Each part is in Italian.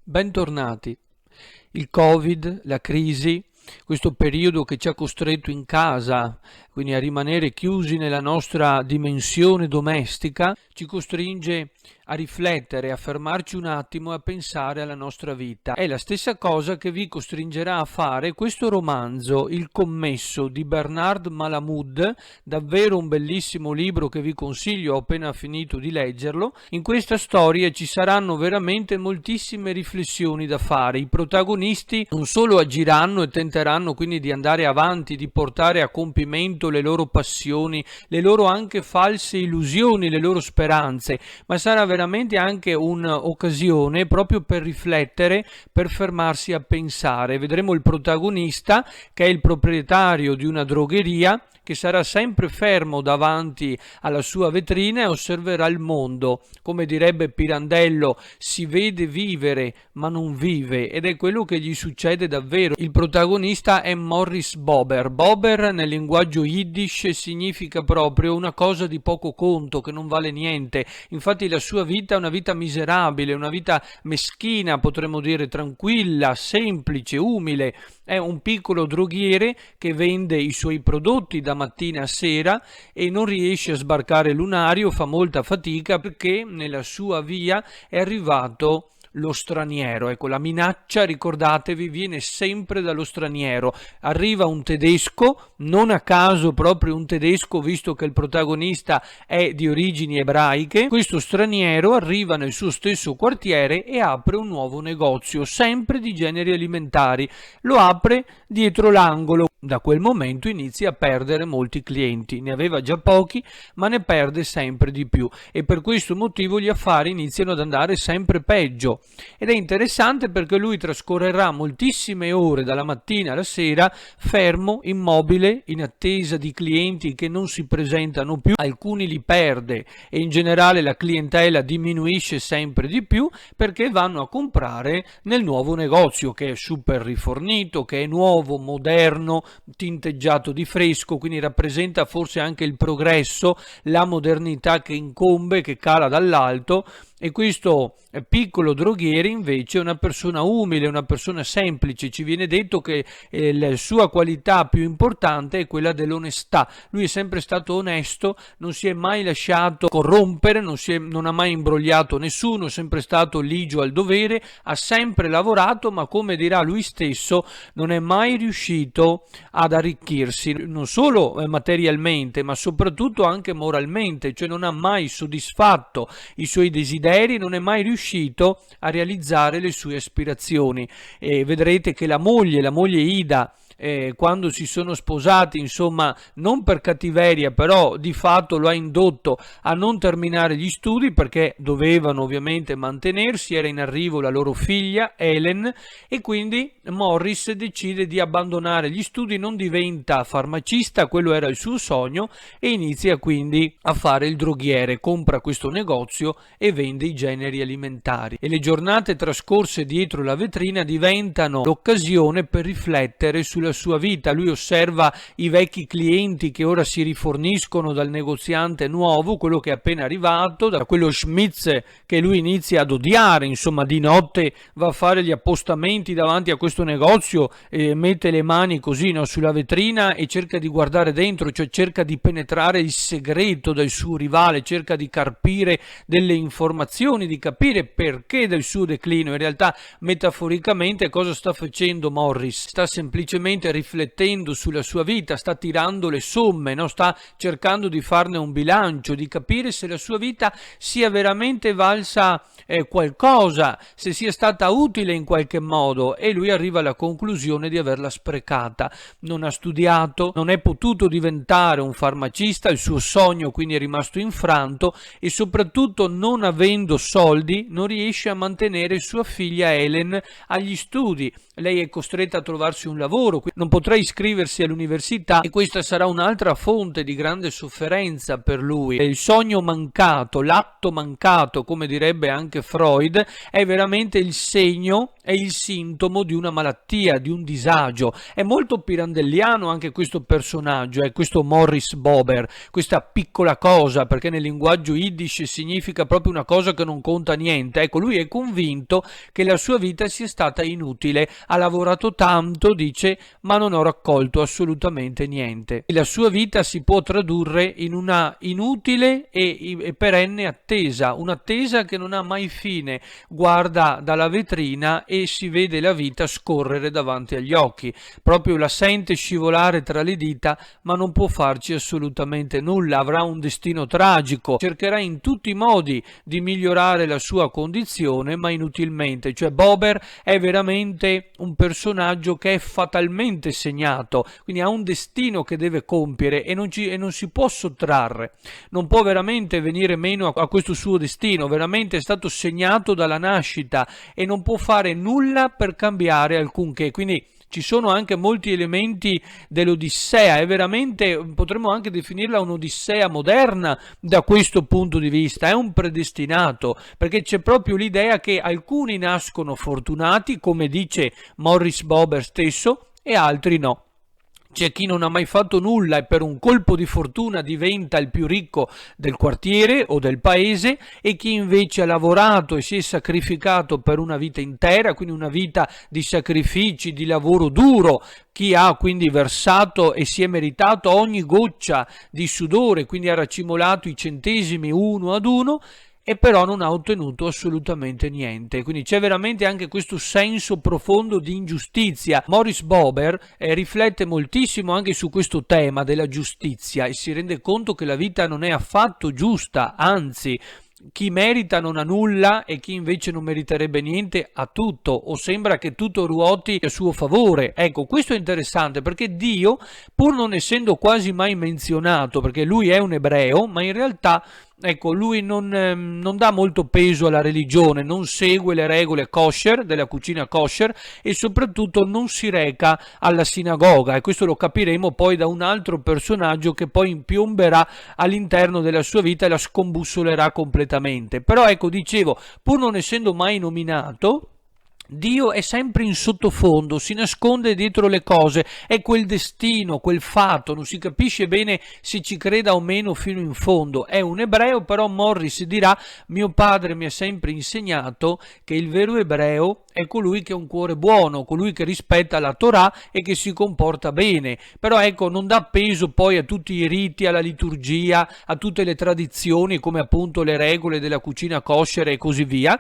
Bentornati. Il Covid, la crisi, questo periodo che ci ha costretto in casa, quindi a rimanere chiusi nella nostra dimensione domestica, ci costringe a riflettere, a fermarci un attimo e a pensare alla nostra vita. È la stessa cosa che vi costringerà a fare questo romanzo, Il commesso di Bernard Malamud, davvero un bellissimo libro che vi consiglio, ho appena finito di leggerlo. In questa storia ci saranno veramente moltissime riflessioni da fare. I protagonisti non solo agiranno e tenteranno quindi di andare avanti, di portare a compimento le loro passioni, le loro anche false illusioni, le loro speranze, ma sarà veramente anche un'occasione proprio per riflettere, per fermarsi a pensare. Vedremo il protagonista, che è il proprietario di una drogheria, che sarà sempre fermo davanti alla sua vetrina e osserverà il mondo. Come direbbe Pirandello, si vede vivere ma non vive, ed è quello che gli succede davvero. Il protagonista è Morris Bober. Bober nel linguaggio yiddish significa proprio una cosa di poco conto, che non vale niente. Infatti la sua vita è una vita miserabile, una vita meschina, potremmo dire tranquilla, semplice, umile. È un piccolo droghiere che vende i suoi prodotti da mattina a sera e non riesce a sbarcare lunario, fa molta fatica perché nella sua via è arrivato lo straniero. Ecco, la minaccia, ricordatevi, viene sempre dallo straniero. Arriva un tedesco, non a caso proprio un tedesco, visto che il protagonista è di origini ebraiche. Questo straniero arriva nel suo stesso quartiere e apre un nuovo negozio, sempre di generi alimentari. Lo apre dietro l'angolo. Da quel momento inizia a perdere molti clienti. Ne aveva già pochi, ma ne perde sempre di più, e per questo motivo gli affari iniziano ad andare sempre peggio. Ed è interessante perché lui trascorrerà moltissime ore dalla mattina alla sera fermo, immobile, in attesa di clienti che non si presentano più. Alcuni li perde e in generale la clientela diminuisce sempre di più perché vanno a comprare nel nuovo negozio, che è super rifornito, che è nuovo, moderno, tinteggiato di fresco, quindi rappresenta forse anche il progresso, la modernità che incombe, che cala dall'alto. E questo piccolo droghiere invece è una persona umile, una persona semplice. Ci viene detto che la sua qualità più importante è quella dell'onestà. Lui è sempre stato onesto, non si è mai lasciato corrompere, non ha mai imbrogliato nessuno, è sempre stato ligio al dovere, ha sempre lavorato, ma come dirà lui stesso non è mai riuscito ad arricchirsi, non solo materialmente ma soprattutto anche moralmente, cioè non ha mai soddisfatto i suoi desideri, non è mai riuscito a realizzare le sue aspirazioni. E vedrete che la moglie Ida, quando si sono sposati, insomma, non per cattiveria, però di fatto lo ha indotto a non terminare gli studi perché dovevano ovviamente mantenersi. Era in arrivo la loro figlia Helen e quindi Morris decide di abbandonare gli studi, non diventa farmacista, quello era il suo sogno, e inizia quindi a fare il droghiere. Compra questo negozio e vende i generi alimentari, e le giornate trascorse dietro la vetrina diventano l'occasione per riflettere sulla sua vita. Lui osserva i vecchi clienti che ora si riforniscono dal negoziante nuovo, quello che è appena arrivato, da quello Schmitz che lui inizia ad odiare, insomma di notte va a fare gli appostamenti davanti a questo negozio, mette le mani così, no, sulla vetrina e cerca di guardare dentro, cioè cerca di penetrare il segreto del suo rivale, cerca di carpire delle informazioni, di capire perché del suo declino. In realtà metaforicamente cosa sta facendo Morris? Sta semplicemente riflettendo sulla sua vita, sta tirando le somme, no? Sta cercando di farne un bilancio, di capire se la sua vita sia veramente valsa qualcosa, se sia stata utile in qualche modo, e lui arriva alla conclusione di averla sprecata. Non ha studiato, non è potuto diventare un farmacista, il suo sogno quindi è rimasto infranto, e soprattutto non avendo soldi non riesce a mantenere sua figlia Helen agli studi. Lei è costretta a trovarsi un lavoro, non potrà iscriversi all'università e questa sarà un'altra fonte di grande sofferenza per lui. Il sogno mancato, l'atto mancato, come direbbe anche Freud, è veramente il segno e il sintomo di una malattia, di un disagio. È molto pirandelliano anche questo personaggio, è questo Morris Bober, questa piccola cosa, perché nel linguaggio Yiddish significa proprio una cosa che non conta niente. Ecco, lui è convinto che la sua vita sia stata inutile, ha lavorato tanto, dice, ma non ho raccolto assolutamente niente. La sua vita si può tradurre in una inutile e perenne attesa, un'attesa che non ha mai fine, guarda dalla vetrina e si vede la vita scorrere davanti agli occhi, proprio la sente scivolare tra le dita, ma non può farci assolutamente nulla, avrà un destino tragico, cercherà in tutti i modi di migliorare la sua condizione, ma inutilmente. Cioè Bober è veramente un personaggio che è fatalmente segnato, quindi ha un destino che deve compiere e non si può sottrarre, non può veramente venire meno a questo suo destino, veramente è stato segnato dalla nascita e non può fare nulla per cambiare alcunché. Quindi ci sono anche molti elementi dell'Odissea, è veramente, potremmo anche definirla un'Odissea moderna da questo punto di vista, è un predestinato, perché c'è proprio l'idea che alcuni nascono fortunati, come dice Morris Bober stesso, e altri no. C'è chi non ha mai fatto nulla e per un colpo di fortuna diventa il più ricco del quartiere o del paese, e chi invece ha lavorato e si è sacrificato per una vita intera, quindi una vita di sacrifici, di lavoro duro, chi ha quindi versato e si è meritato ogni goccia di sudore, quindi ha racimolato i centesimi uno ad uno, e però non ha ottenuto assolutamente niente. Quindi c'è veramente anche questo senso profondo di ingiustizia. Morris Bober riflette moltissimo anche su questo tema della giustizia e si rende conto che la vita non è affatto giusta, anzi chi merita non ha nulla e chi invece non meriterebbe niente ha tutto, o sembra che tutto ruoti a suo favore. Ecco, questo è interessante perché Dio, pur non essendo quasi mai menzionato, perché lui è un ebreo, ma in realtà ecco, lui non dà molto peso alla religione, non segue le regole kosher, della cucina kosher, e soprattutto non si reca alla sinagoga, e questo lo capiremo poi da un altro personaggio che poi piomberà all'interno della sua vita e la scombussolerà completamente. Però ecco, dicevo, pur non essendo mai nominato, Dio è sempre in sottofondo, si nasconde dietro le cose, è quel destino, quel fatto, non si capisce bene se ci creda o meno fino in fondo. È un ebreo, però Morris dirà: mio padre mi ha sempre insegnato che il vero ebreo è colui che ha un cuore buono, colui che rispetta la Torah e che si comporta bene. Però ecco, non dà peso poi a tutti i riti, alla liturgia, a tutte le tradizioni, come appunto le regole della cucina kosher e così via.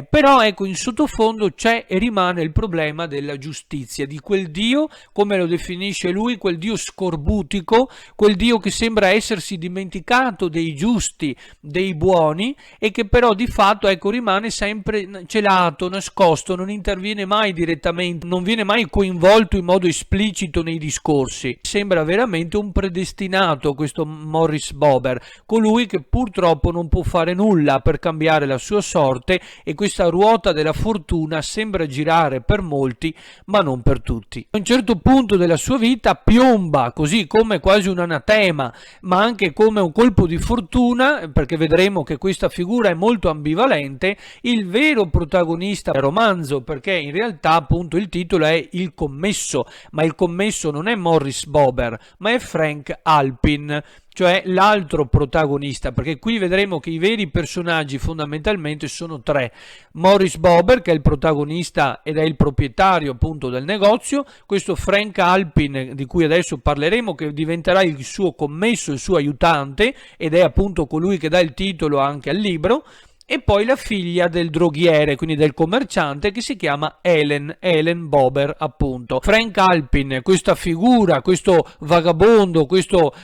Però ecco, in sottofondo c'è e rimane il problema della giustizia, di quel Dio, come lo definisce lui, quel Dio scorbutico, quel Dio che sembra essersi dimenticato dei giusti, dei buoni, e che però di fatto ecco rimane sempre celato, nascosto, non interviene mai direttamente, non viene mai coinvolto in modo esplicito nei discorsi. Sembra veramente un predestinato questo Morris Bober, colui che purtroppo non può fare nulla per cambiare la sua sorte, e questa ruota della fortuna sembra girare per molti ma non per tutti. A un certo punto della sua vita piomba così come quasi un anatema, ma anche come un colpo di fortuna, perché vedremo che questa figura è molto ambivalente, il vero protagonista del romanzo, perché in realtà appunto il titolo è Il commesso, ma il commesso non è Morris Bober, ma è Frank Alpin, cioè l'altro protagonista, perché qui vedremo che i veri personaggi fondamentalmente sono tre: Morris Bober, che è il protagonista ed è il proprietario appunto del negozio, questo Frank Alpin di cui adesso parleremo, che diventerà il suo commesso, il suo aiutante, ed è appunto colui che dà il titolo anche al libro, e poi la figlia del droghiere, quindi del commerciante, che si chiama Helen Bober appunto. Frank Alpin, questa figura, questo vagabondo, questo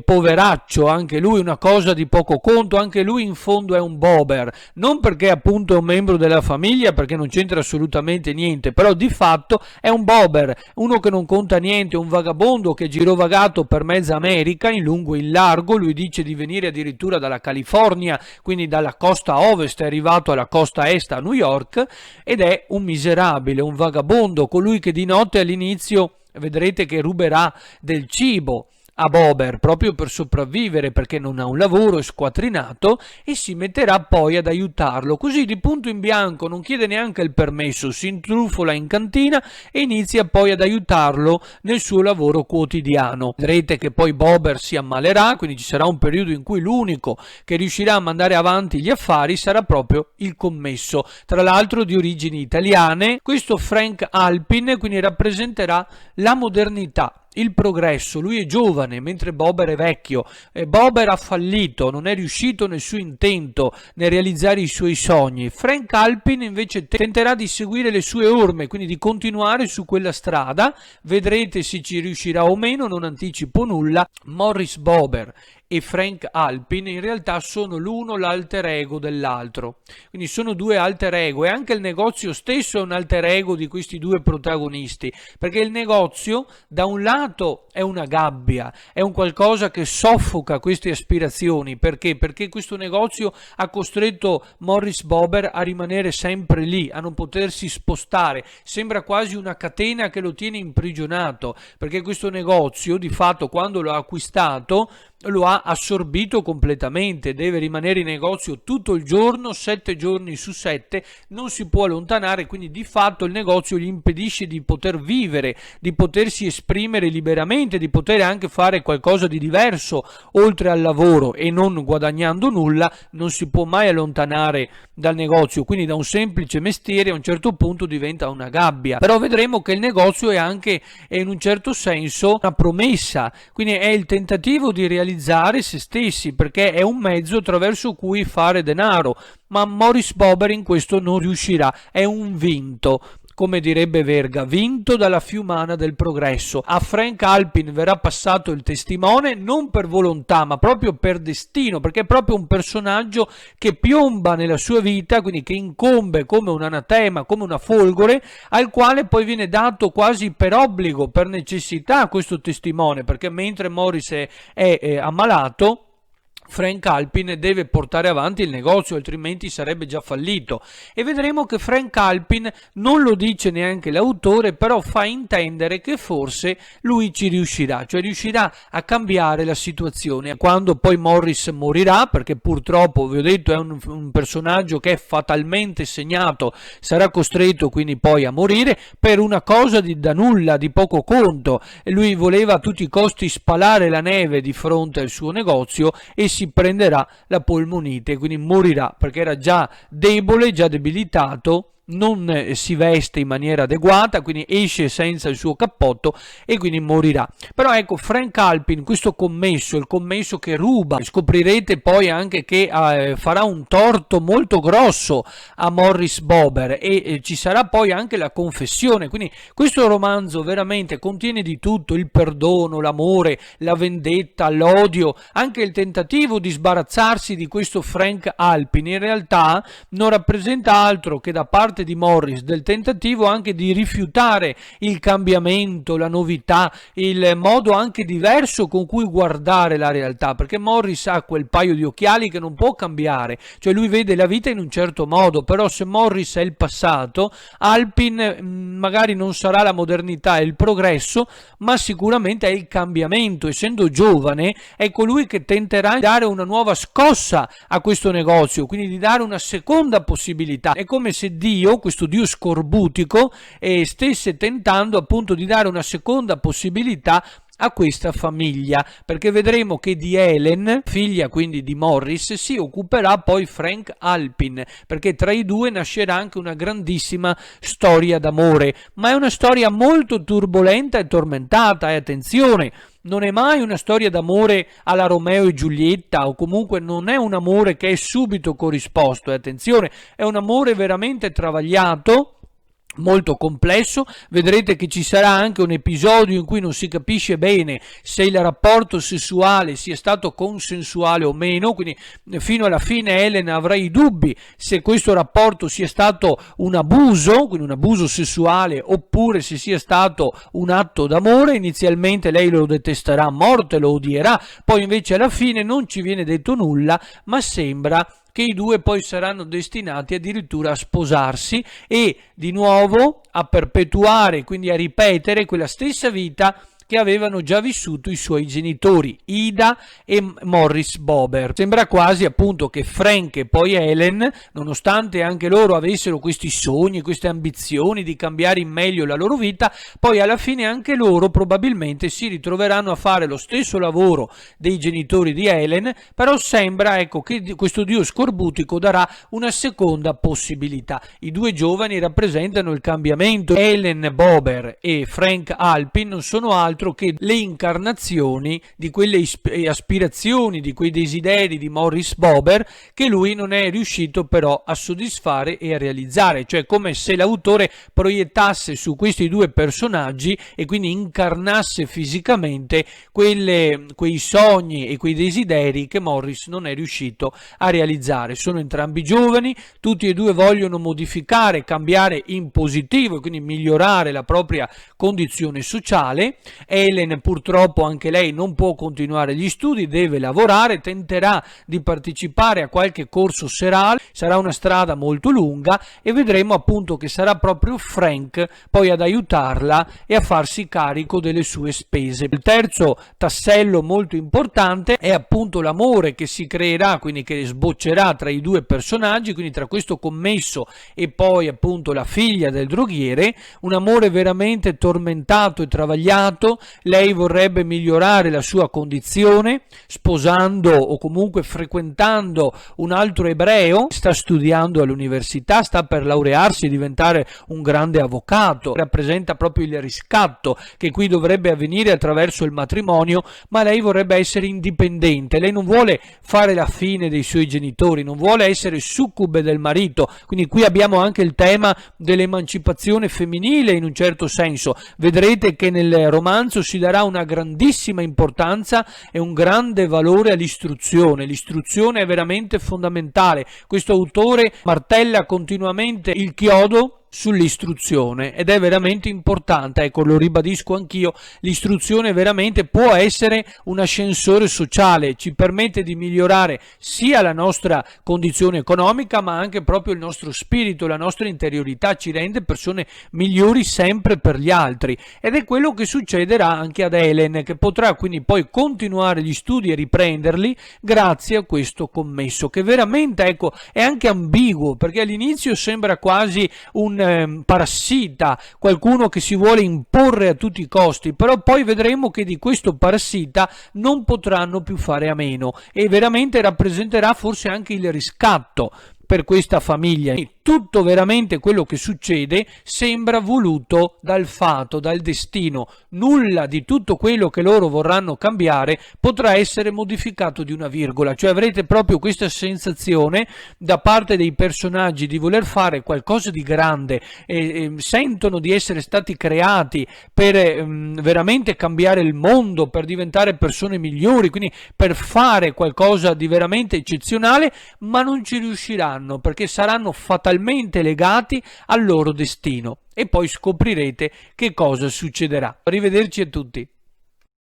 poveraccio, anche lui una cosa di poco conto, anche lui in fondo è un Bober, non perché appunto è un membro della famiglia, perché non c'entra assolutamente niente, però di fatto è un Bober, uno che non conta niente, un vagabondo che è girovagato per mezza America in lungo e in largo. Lui dice di venire addirittura dalla California, quindi dalla costa ovest, è arrivato alla costa est a New York, ed è un miserabile, un vagabondo, colui che di notte all'inizio vedrete che ruberà del cibo a Bober proprio per sopravvivere, perché non ha un lavoro, è squattrinato, e si metterà poi ad aiutarlo. Così di punto in bianco, non chiede neanche il permesso, si intrufola in cantina e inizia poi ad aiutarlo nel suo lavoro quotidiano. Vedrete che poi Bober si ammalerà, quindi ci sarà un periodo in cui l'unico che riuscirà a mandare avanti gli affari sarà proprio il commesso, tra l'altro di origini italiane. Questo Frank Alpin quindi rappresenterà la modernità, il progresso. Lui è giovane mentre Bober è vecchio. Bober ha fallito, non è riuscito nel suo intento nel realizzare i suoi sogni. Frank Alpin invece tenterà di seguire le sue orme, quindi di continuare su quella strada. Vedrete se ci riuscirà o meno, non anticipo nulla. Morris Bober e Frank Alpin in realtà sono l'uno l'alter ego dell'altro, quindi sono due alter ego, e anche il negozio stesso è un alter ego di questi due protagonisti, perché il negozio da un lato è una gabbia, è un qualcosa che soffoca queste aspirazioni. Perché questo negozio ha costretto Morris Bober a rimanere sempre lì, a non potersi spostare, sembra quasi una catena che lo tiene imprigionato, perché questo negozio di fatto, quando lo ha acquistato, lo ha assorbito completamente, deve rimanere in negozio tutto il giorno, 7 giorni su 7, non si può allontanare, quindi di fatto il negozio gli impedisce di poter vivere, di potersi esprimere liberamente, di poter anche fare qualcosa di diverso oltre al lavoro, e non guadagnando nulla non si può mai allontanare dal negozio, quindi da un semplice mestiere a un certo punto diventa una gabbia. Però vedremo che il negozio è anche in un certo senso una promessa, quindi è il tentativo di realizzare se stessi, perché è un mezzo attraverso cui fare denaro, ma Morris Bober in questo non riuscirà, è un vinto. Come direbbe Verga, vinto dalla fiumana del progresso. A Frank Alpin verrà passato il testimone non per volontà, ma proprio per destino, perché è proprio un personaggio che piomba nella sua vita, quindi che incombe come un anatema, come una folgore, al quale poi viene dato quasi per obbligo, per necessità, questo testimone, perché mentre Morris è ammalato, Frank Alpin deve portare avanti il negozio, altrimenti sarebbe già fallito. E vedremo che Frank Alpin, non lo dice neanche l'autore, però fa intendere che forse lui ci riuscirà, cioè riuscirà a cambiare la situazione. Quando poi Morris morirà, perché purtroppo, vi ho detto, è un personaggio che è fatalmente segnato, sarà costretto quindi poi a morire per una cosa da nulla, di poco conto. Lui voleva a tutti i costi spalare la neve di fronte al suo negozio e si prenderà la polmonite, quindi morirà, perché era già debole, già debilitato, non si veste in maniera adeguata, quindi esce senza il suo cappotto e quindi morirà. Però ecco, Frank Alpin, questo commesso, il commesso che ruba, scoprirete poi anche che farà un torto molto grosso a Morris Bober, e ci sarà poi anche la confessione. Quindi questo romanzo veramente contiene di tutto: il perdono, l'amore, la vendetta, l'odio, anche il tentativo di sbarazzarsi di questo Frank Alpin. In realtà non rappresenta altro che, da parte di Morris, del tentativo anche di rifiutare il cambiamento, la novità, il modo anche diverso con cui guardare la realtà, perché Morris ha quel paio di occhiali che non può cambiare, cioè lui vede la vita in un certo modo. Però se Morris è il passato, Alpin magari non sarà la modernità e il progresso, ma sicuramente è il cambiamento. Essendo giovane, è colui che tenterà di dare una nuova scossa a questo negozio, quindi di dare una seconda possibilità. È come se Dio, questo Dio scorbutico, stesse tentando appunto di dare una seconda possibilità a questa famiglia, perché vedremo che di Helen, figlia quindi di Morris, si occuperà poi Frank Alpin, perché tra i due nascerà anche una grandissima storia d'amore, ma è una storia molto turbolenta e tormentata, e attenzione, non è mai una storia d'amore alla Romeo e Giulietta, o comunque non è un amore che è subito corrisposto, e attenzione, è un amore veramente travagliato, molto complesso. Vedrete che ci sarà anche un episodio in cui non si capisce bene se il rapporto sessuale sia stato consensuale o meno, quindi fino alla fine Helen avrà i dubbi se questo rapporto sia stato un abuso, quindi un abuso sessuale, oppure se sia stato un atto d'amore. Inizialmente lei lo detesterà a morte, lo odierà, poi invece alla fine non ci viene detto nulla, ma sembra che i due poi saranno destinati addirittura a sposarsi e di nuovo a perpetuare, quindi a ripetere quella stessa vita che avevano già vissuto i suoi genitori, Ida e Morris Bober. Sembra quasi appunto che Frank e poi Helen, nonostante anche loro avessero questi sogni, queste ambizioni di cambiare in meglio la loro vita, poi alla fine anche loro probabilmente si ritroveranno a fare lo stesso lavoro dei genitori di Helen, però sembra, ecco, che questo dio scorbutico darà una seconda possibilità. I due giovani rappresentano il cambiamento. Helen Bober e Frank Alpin non sono altro che le incarnazioni di quelle aspirazioni, di quei desideri di Morris Bober che lui non è riuscito però a soddisfare e a realizzare, cioè come se l'autore proiettasse su questi due personaggi e quindi incarnasse fisicamente quei sogni e quei desideri che Morris non è riuscito a realizzare. Sono entrambi giovani, tutti e due vogliono modificare, cambiare in positivo e quindi migliorare la propria condizione sociale. Helen purtroppo anche lei non può continuare gli studi, deve lavorare, tenterà di partecipare a qualche corso serale, sarà una strada molto lunga e vedremo appunto che sarà proprio Frank poi ad aiutarla e a farsi carico delle sue spese. Il terzo tassello molto importante è appunto l'amore che si creerà, quindi che sboccerà tra i due personaggi, quindi tra questo commesso e poi appunto la figlia del droghiere, un amore veramente tormentato e travagliato. Lei vorrebbe migliorare la sua condizione sposando o comunque frequentando un altro ebreo, sta studiando all'università, sta per laurearsi e diventare un grande avvocato, rappresenta proprio il riscatto che qui dovrebbe avvenire attraverso il matrimonio, ma lei vorrebbe essere indipendente, lei non vuole fare la fine dei suoi genitori, non vuole essere succube del marito, quindi qui abbiamo anche il tema dell'emancipazione femminile in un certo senso. Vedrete che nel romanzo si darà una grandissima importanza e un grande valore all'istruzione. L'istruzione è veramente fondamentale. Questo autore martella continuamente il chiodo sull'istruzione ed è veramente importante, ecco, lo ribadisco anch'io, l'istruzione veramente può essere un ascensore sociale, ci permette di migliorare sia la nostra condizione economica ma anche proprio il nostro spirito, la nostra interiorità, ci rende persone migliori sempre per gli altri ed è quello che succederà anche ad Helen, che potrà quindi poi continuare gli studi e riprenderli grazie a questo commesso che veramente, ecco, è anche ambiguo perché all'inizio sembra quasi un parassita, qualcuno che si vuole imporre a tutti i costi, però poi vedremo che di questo parassita non potranno più fare a meno e veramente rappresenterà forse anche il riscatto per questa famiglia. Tutto veramente quello che succede sembra voluto dal fato, dal destino. Nulla di tutto quello che loro vorranno cambiare potrà essere modificato di una virgola, cioè avrete proprio questa sensazione da parte dei personaggi di voler fare qualcosa di grande, sentono di essere stati creati per veramente cambiare il mondo, per diventare persone migliori, quindi per fare qualcosa di veramente eccezionale, ma non ci riusciranno perché saranno fatalmente legati al loro destino e poi scoprirete che cosa succederà. Arrivederci a tutti.